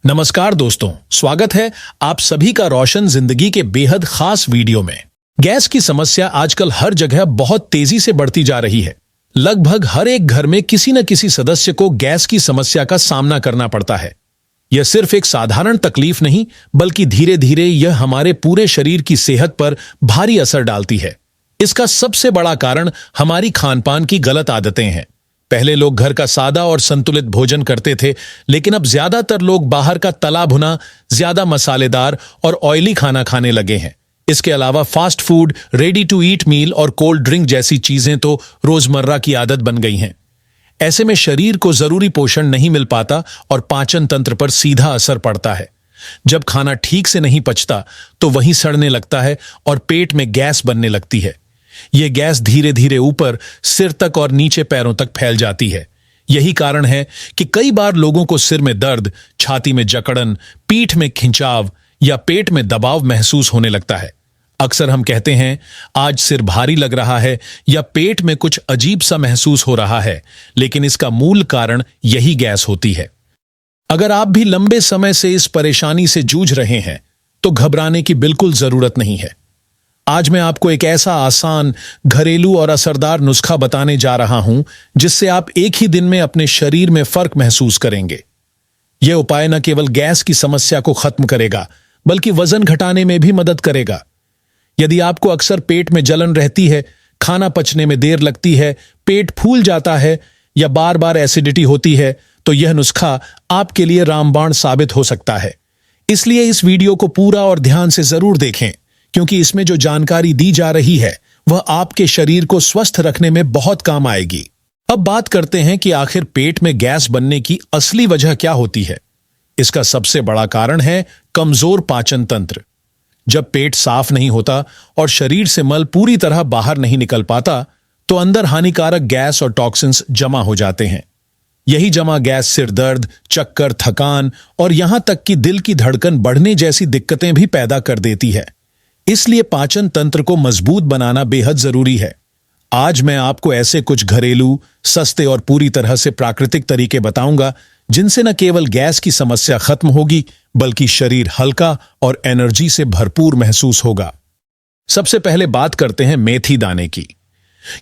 नमस्कार दोस्तों, स्वागत है आप सभी का रोशन जिंदगी के बेहद खास वीडियो में। गैस की समस्या आजकल हर जगह बहुत तेजी से बढ़ती जा रही है। लगभग हर एक घर में किसी न किसी सदस्य को गैस की समस्या का सामना करना पड़ता है। यह सिर्फ एक साधारण तकलीफ नहीं, बल्कि धीरे धीरे यह हमारे पूरे शरीर की सेहत पर भारी असर डालती है। इसका सबसे बड़ा कारण हमारी खानपान की गलत आदतें हैं। पहले लोग घर का सादा और संतुलित भोजन करते थे, लेकिन अब ज्यादातर लोग बाहर का तला भुना, ज्यादा मसालेदार और ऑयली खाना खाने लगे हैं। इसके अलावा fast food, ready to eat meal और कोल्ड ड्रिंक जैसी चीजें तो रोजमर्रा की आदत बन गई हैं। ऐसे में शरीर को जरूरी पोषण नहीं मिल पाता और पाचन तंत्र पर सीधा असर पड़ता है। जब खाना ठीक से नहीं पचता तो वहीं सड़ने लगता है और पेट में गैस बनने लगती है। यह गैस धीरे धीरे ऊपर सिर तक और नीचे पैरों तक फैल जाती है। यही कारण है कि कई बार लोगों को सिर में दर्द, छाती में जकड़न, पीठ में खिंचाव या पेट में दबाव महसूस होने लगता है। अक्सर हम कहते हैं, आज सिर भारी लग रहा है या पेट में कुछ अजीब सा महसूस हो रहा है, लेकिन इसका मूल कारण यही गैस होती है। अगर आप भी लंबे समय से इस परेशानी से जूझ रहे हैं तो घबराने की बिल्कुल जरूरत नहीं है। आज मैं आपको एक ऐसा आसान, घरेलू और असरदार नुस्खा बताने जा रहा हूं जिससे आप एक ही दिन में अपने शरीर में फर्क महसूस करेंगे। यह उपाय न केवल गैस की समस्या को खत्म करेगा, बल्कि वजन घटाने में भी मदद करेगा। यदि आपको अक्सर पेट में जलन रहती है, खाना पचने में देर लगती है, पेट फूल जाता है या बार बार एसिडिटी होती है, तो यह नुस्खा आपके लिए रामबाण साबित हो सकता है। इसलिए इस वीडियो को पूरा और ध्यान से जरूर देखें, क्योंकि इसमें जो जानकारी दी जा रही है वह आपके शरीर को स्वस्थ रखने में बहुत काम आएगी। अब बात करते हैं कि आखिर पेट में गैस बनने की असली वजह क्या होती है। इसका सबसे बड़ा कारण है कमजोर पाचन तंत्र। जब पेट साफ नहीं होता और शरीर से मल पूरी तरह बाहर नहीं निकल पाता, तो अंदर हानिकारक गैस और टॉक्सिन्स जमा हो जाते हैं। यही जमा गैस सिर दर्द, चक्कर, थकान और यहां तक कि दिल की धड़कन बढ़ने जैसी दिक्कतें भी पैदा कर देती है। इसलिए पाचन तंत्र को मजबूत बनाना बेहद जरूरी है। आज मैं आपको ऐसे कुछ घरेलू, सस्ते और पूरी तरह से प्राकृतिक तरीके बताऊंगा जिनसे न केवल गैस की समस्या खत्म होगी, बल्कि शरीर हल्का और एनर्जी से भरपूर महसूस होगा। सबसे पहले बात करते हैं मेथी दाने की।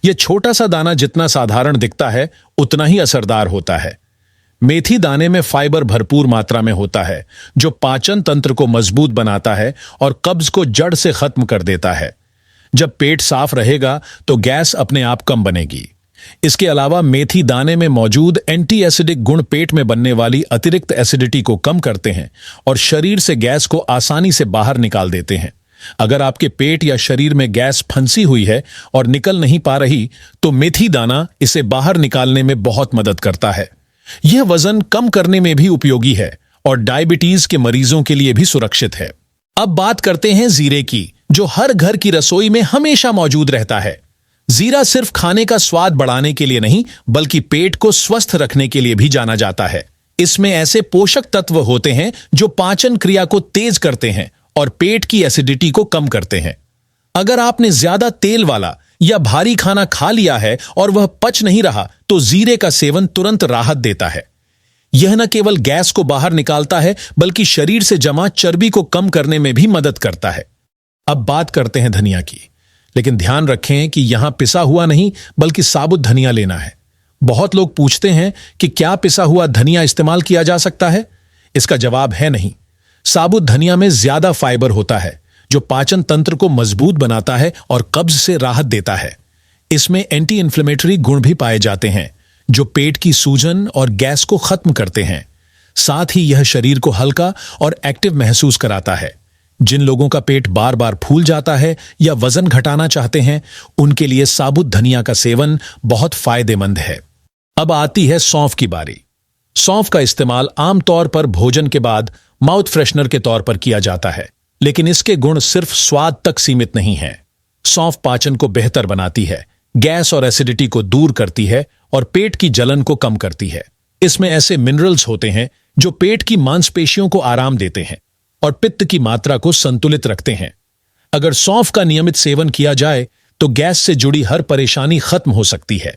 यह छोटा सा दाना जितना साधारण दिखता है, उतना ही असरदार होता है। मेथी दाने में फाइबर भरपूर मात्रा में होता है, जो पाचन तंत्र को मजबूत बनाता है और कब्ज को जड़ से खत्म कर देता है। जब पेट साफ रहेगा तो गैस अपने आप कम बनेगी। इसके अलावा मेथी दाने में मौजूद एंटी एसिडिक गुण पेट में बनने वाली अतिरिक्त एसिडिटी को कम करते हैं और शरीर से गैस को आसानी से बाहर निकाल देते हैं। अगर आपके पेट या शरीर में गैस फंसी हुई है और निकल नहीं पा रही, तो मेथी दाना इसे बाहर निकालने में बहुत मदद करता है। यह वजन कम करने में भी उपयोगी है और डायबिटीज के मरीजों के लिए भी सुरक्षित है। अब बात करते हैं जीरे की, जो हर घर की रसोई में हमेशा मौजूद रहता है। जीरा सिर्फ खाने का स्वाद बढ़ाने के लिए नहीं, बल्कि पेट को स्वस्थ रखने के लिए भी जाना जाता है। इसमें ऐसे पोषक तत्व होते हैं जो पाचन क्रिया को तेज करते हैं और पेट की एसिडिटी को कम करते हैं। अगर आपने ज्यादा तेल वाला या भारी खाना खा लिया है और वह पच नहीं रहा, तो जीरे का सेवन तुरंत राहत देता है। यह न केवल गैस को बाहर निकालता है, बल्कि शरीर से जमा चर्बी को कम करने में भी मदद करता है। अब बात करते हैं धनिया की, लेकिन ध्यान रखें कि यहां पिसा हुआ नहीं, बल्कि साबुत धनिया लेना है। बहुत लोग पूछते हैं कि क्या पिसा हुआ धनिया इस्तेमाल किया जा सकता है। इसका जवाब है नहीं। साबुत धनिया में ज्यादा फाइबर होता है, जो पाचन तंत्र को मजबूत बनाता है और कब्ज से राहत देता है। इसमें एंटी इन्फ्लेमेटरी गुण भी पाए जाते हैं, जो पेट की सूजन और गैस को खत्म करते हैं। साथ ही यह शरीर को हल्का और एक्टिव महसूस कराता है। जिन लोगों का पेट बार बार फूल जाता है या वजन घटाना चाहते हैं, उनके लिए साबुत धनिया का सेवन बहुत फायदेमंद है। अब आती है सौंफ की बारी। सौंफ का इस्तेमाल आमतौर पर भोजन के बाद माउथ फ्रेशनर के तौर पर किया जाता है, लेकिन इसके गुण सिर्फ स्वाद तक सीमित नहीं हैं। सौंफ पाचन को बेहतर बनाती है, गैस और एसिडिटी को दूर करती है और पेट की जलन को कम करती है। इसमें ऐसे मिनरल्स होते हैं जो पेट की मांसपेशियों को आराम देते हैं और पित्त की मात्रा को संतुलित रखते हैं। अगर सौंफ का नियमित सेवन किया जाए तो गैस से जुड़ी हर परेशानी खत्म हो सकती है।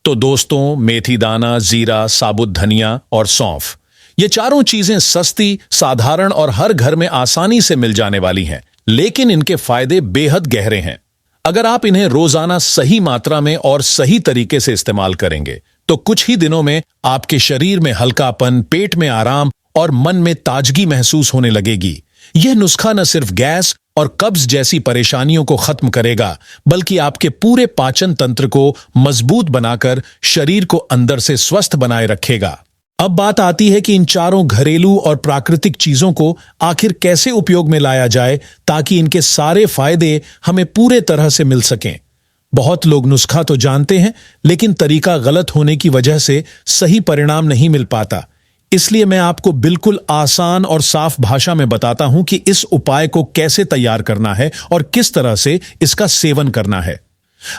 तो दोस्तों, मेथी दाना, जीरा, साबुत धनिया और सौंफ, ये चारों चीजें सस्ती, साधारण और हर घर में आसानी से मिल जाने वाली हैं, लेकिन इनके फायदे बेहद गहरे हैं। अगर आप इन्हें रोजाना सही मात्रा में और सही तरीके से इस्तेमाल करेंगे तो कुछ ही दिनों में आपके शरीर में हल्कापन, पेट में आराम और मन में ताजगी महसूस होने लगेगी। यह नुस्खा न सिर्फ गैस और कब्ज जैसी परेशानियों को खत्म करेगा, बल्कि आपके पूरे पाचन तंत्र को मजबूत बनाकर शरीर को अंदर से स्वस्थ बनाए रखेगा। अब बात आती है कि इन चारों घरेलू और प्राकृतिक चीजों को आखिर कैसे उपयोग में लाया जाए ताकि इनके सारे फायदे हमें पूरे तरह से मिल सकें। बहुत लोग नुस्खा तो जानते हैं, लेकिन तरीका गलत होने की वजह से सही परिणाम नहीं मिल पाता। इसलिए मैं आपको बिल्कुल आसान और साफ भाषा में बताता हूं कि इस उपाय को कैसे तैयार करना है और किस तरह से इसका सेवन करना है।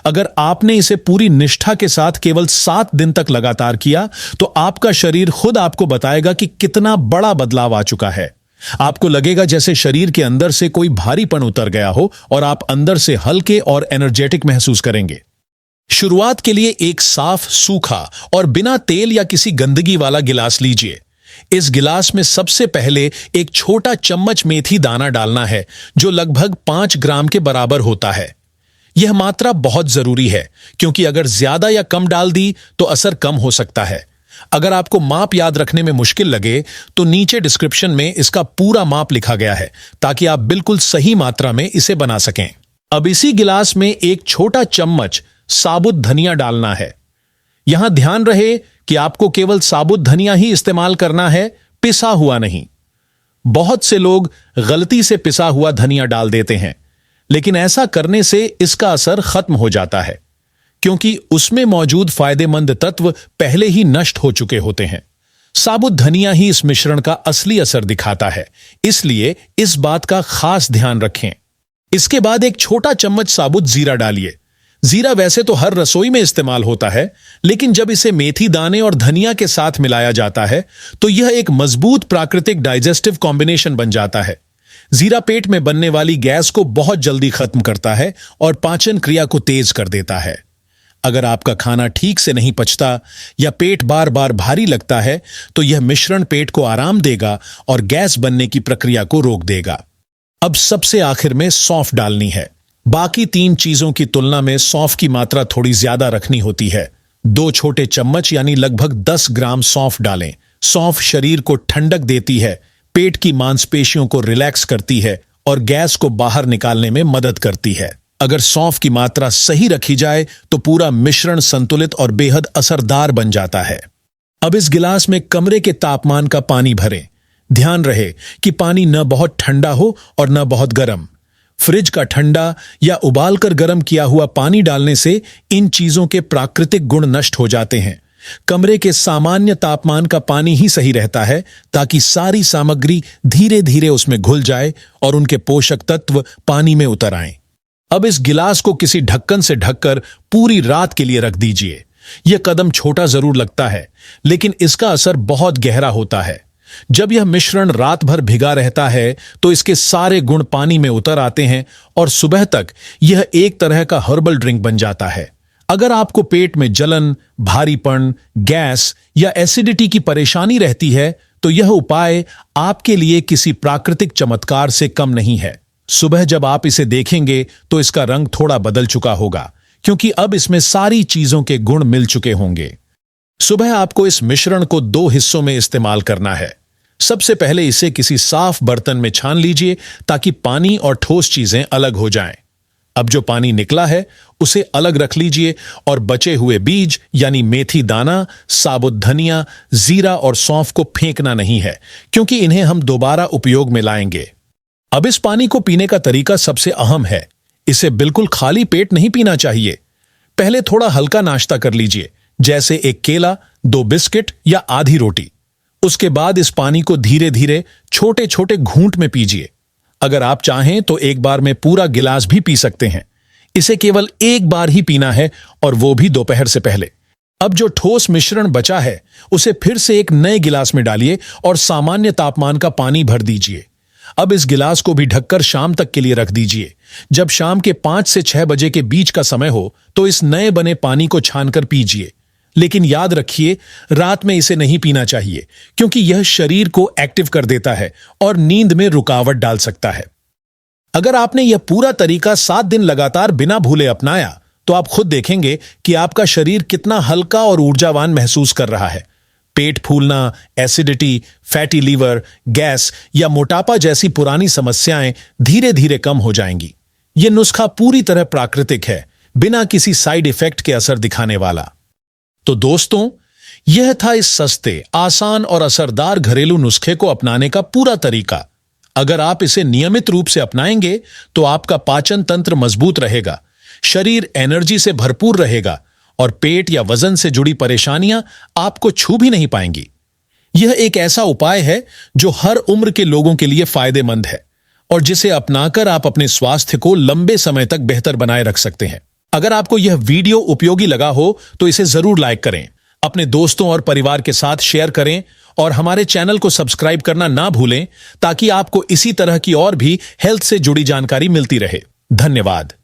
अगर आपने इसे पूरी निष्ठा के साथ केवल 7 दिन तक लगातार किया तो आपका शरीर खुद आपको बताएगा कि कितना बड़ा बदलाव आ चुका है। आपको लगेगा जैसे शरीर के अंदर से कोई भारीपन उतर गया हो और आप अंदर से हल्के और एनर्जेटिक महसूस करेंगे। शुरुआत के लिए एक साफ, सूखा और बिना तेल या किसी गंदगी वाला गिलास लीजिए। इस गिलास में सबसे पहले एक छोटा चम्मच मेथी दाना डालना है, जो लगभग 5 ग्राम के बराबर होता है। यह मात्रा बहुत जरूरी है, क्योंकि अगर ज्यादा या कम डाल दी तो असर कम हो सकता है। अगर आपको माप याद रखने में मुश्किल लगे तो नीचे डिस्क्रिप्शन में इसका पूरा माप लिखा गया है, ताकि आप बिल्कुल सही मात्रा में इसे बना सकें। अब इसी गिलास में एक छोटा चम्मच साबुत धनिया डालना है। यहां ध्यान रहे कि आपको केवल साबुत धनिया ही इस्तेमाल करना है, पिसा हुआ नहीं। बहुत से लोग गलती से पिसा हुआ धनिया डाल देते हैं, लेकिन ऐसा करने से इसका असर खत्म हो जाता है, क्योंकि उसमें मौजूद फायदेमंद तत्व पहले ही नष्ट हो चुके होते हैं। साबुत धनिया ही इस मिश्रण का असली असर दिखाता है, इसलिए इस बात का खास ध्यान रखें। इसके बाद एक छोटा चम्मच साबुत जीरा डालिए। जीरा वैसे तो हर रसोई में इस्तेमाल होता है, लेकिन जब इसे मेथी दाने और धनिया के साथ मिलाया जाता है तो यह एक मजबूत प्राकृतिक डाइजेस्टिव कॉम्बिनेशन बन जाता है। जीरा पेट में बनने वाली गैस को बहुत जल्दी खत्म करता है और पाचन क्रिया को तेज कर देता है। अगर आपका खाना ठीक से नहीं पचता या पेट बार बार भारी लगता है तो यह मिश्रण पेट को आराम देगा और गैस बनने की प्रक्रिया को रोक देगा। अब सबसे आखिर में सौंफ डालनी है। बाकी 3 चीजों की तुलना में सौंफ की मात्रा थोड़ी ज्यादा रखनी होती है। 2 छोटे चम्मच यानी लगभग 10 ग्राम सौंफ डालें। सौंफ शरीर को ठंडक देती है, पेट की मांसपेशियों को रिलैक्स करती है और गैस को बाहर निकालने में मदद करती है। अगर सौंफ की मात्रा सही रखी जाए तो पूरा मिश्रण संतुलित और बेहद असरदार बन जाता है। अब इस गिलास में कमरे के तापमान का पानी भरें। ध्यान रहे कि पानी न बहुत ठंडा हो और न बहुत गर्म। फ्रिज का ठंडा या उबालकर गर्म किया हुआ पानी डालने से इन चीजों के प्राकृतिक गुण नष्ट हो जाते हैं। कमरे के सामान्य तापमान का पानी ही सही रहता है, ताकि सारी सामग्री धीरे धीरे उसमें घुल जाए और उनके पोषक तत्व पानी में उतर आएं। अब इस गिलास को किसी ढक्कन से ढककर पूरी रात के लिए रख दीजिए। यह कदम छोटा जरूर लगता है, लेकिन इसका असर बहुत गहरा होता है। जब यह मिश्रण रात भर भिगा रहता है तो इसके सारे गुण पानी में उतर आते हैं और सुबह तक यह एक तरह का हर्बल ड्रिंक बन जाता है। अगर आपको पेट में जलन, भारीपन, गैस या एसिडिटी की परेशानी रहती है तो यह उपाय आपके लिए किसी प्राकृतिक चमत्कार से कम नहीं है। सुबह जब आप इसे देखेंगे तो इसका रंग थोड़ा बदल चुका होगा, क्योंकि अब इसमें सारी चीजों के गुण मिल चुके होंगे। सुबह आपको इस मिश्रण को 2 हिस्सों में इस्तेमाल करना है। सबसे पहले इसे किसी साफ बर्तन में छान लीजिए, ताकि पानी और ठोस चीजें अलग हो जाएं। अब जो पानी निकला है उसे अलग रख लीजिए और बचे हुए बीज यानी मेथी दाना, साबुत धनिया, जीरा और सौंफ को फेंकना नहीं है, क्योंकि इन्हें हम दोबारा उपयोग में लाएंगे। अब इस पानी को पीने का तरीका सबसे अहम है। इसे बिल्कुल खाली पेट नहीं पीना चाहिए। पहले थोड़ा हल्का नाश्ता कर लीजिए, जैसे एक केला, 2 बिस्किट या आधी रोटी। उसके बाद इस पानी को धीरे धीरे छोटे छोटे घूंट में पीजिए। अगर आप चाहें तो एक बार में पूरा गिलास भी पी सकते हैं। इसे केवल एक बार ही पीना है, और वो भी दोपहर से पहले। अब जो ठोस मिश्रण बचा है उसे फिर से एक नए गिलास में डालिए और सामान्य तापमान का पानी भर दीजिए। अब इस गिलास को भी ढककर शाम तक के लिए रख दीजिए। जब शाम के 5 से 6 बजे के बीच का समय हो तो इस नए बने पानी को छानकर पीजिए। लेकिन याद रखिए, रात में इसे नहीं पीना चाहिए क्योंकि यह शरीर को एक्टिव कर देता है और नींद में रुकावट डाल सकता है। अगर आपने यह पूरा तरीका 7 दिन लगातार बिना भूले अपनाया तो आप खुद देखेंगे कि आपका शरीर कितना हल्का और ऊर्जावान महसूस कर रहा है। पेट फूलना, एसिडिटी, फैटी लीवर, गैस या मोटापा जैसी पुरानी समस्याएं धीरे धीरे कम हो जाएंगी। यह नुस्खा पूरी तरह प्राकृतिक है, बिना किसी साइड इफेक्ट के असर दिखाने वाला। तो दोस्तों, यह था इस सस्ते, आसान और असरदार घरेलू नुस्खे को अपनाने का पूरा तरीका। अगर आप इसे नियमित रूप से अपनाएंगे तो आपका पाचन तंत्र मजबूत रहेगा, शरीर एनर्जी से भरपूर रहेगा और पेट या वजन से जुड़ी परेशानियां आपको छू भी नहीं पाएंगी। यह एक ऐसा उपाय है जो हर उम्र के लोगों के लिए फायदेमंद है और जिसे अपनाकर आप अपने स्वास्थ्य को लंबे समय तक बेहतर बनाए रख सकते हैं। अगर आपको यह वीडियो उपयोगी लगा हो तो इसे जरूर लाइक करें, अपने दोस्तों और परिवार के साथ शेयर करें और हमारे चैनल को सब्सक्राइब करना ना भूलें ताकि आपको इसी तरह की और भी हेल्थ से जुड़ी जानकारी मिलती रहे। धन्यवाद।